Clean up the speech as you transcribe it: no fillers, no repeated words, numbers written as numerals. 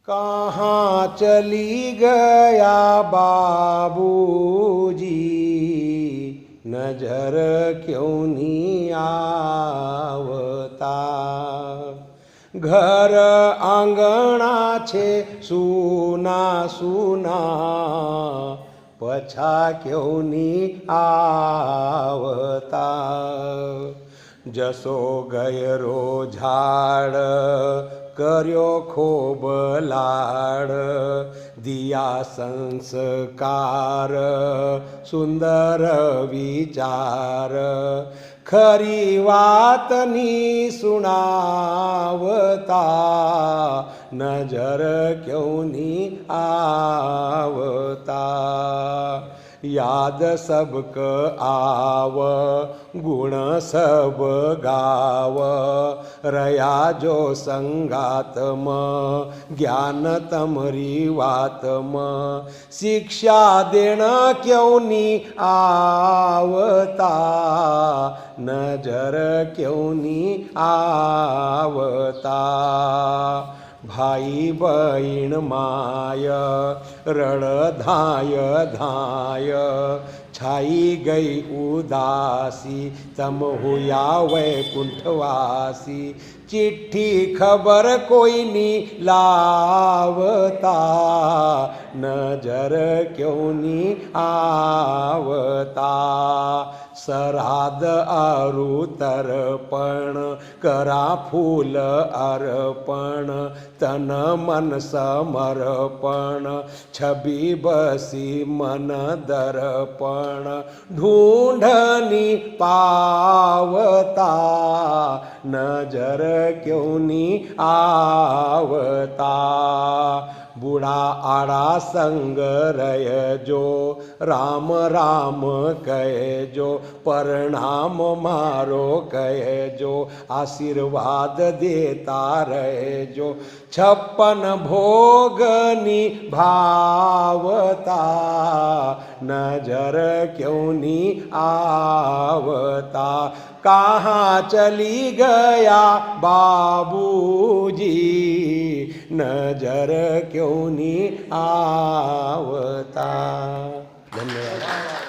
कहाँ चली गया बाबूजी, नजर क्यों नहीं आवता। घर आंगणा छे सूना सूना, पछा क्यों नहीं आवता। जसो गयरो झाड़ कर्यो खूब लाड़, दिया संस्कार सुंदर विचार। खरी वात नी सुनावता, नजर क्यों नी आवता। याद सबक आव गुण सब गाव, रया जो संगात में ज्ञान तमरी वात में। शिक्षा देण क्यों नी आवता, नजर क्यों नी आवता। भाई बहन माय रड़धाय धाय, छाई गई उदासी तम हुआ वैकुंठवासी। चिट्ठी खबर कोई नी लावता, नजर क्यों नी आवता। श्राद्ध आरु तर्पण करा फूल अर्पण, तन मन समर्पण छवि बसी मन दर्पण। ढूंढनी पावता, नजर क्यों नी आवता। बूढ़ा आड़ा संग रह जो, राम राम कह जो। प्रणाम मारो कह जो, आशीर्वाद देता रह जो। 56 भोगनी भावता, नजर क्यों नी आवता। कहाँ चली गया बाबूजी, नजर क्यों नी आवता। धन्यवाद।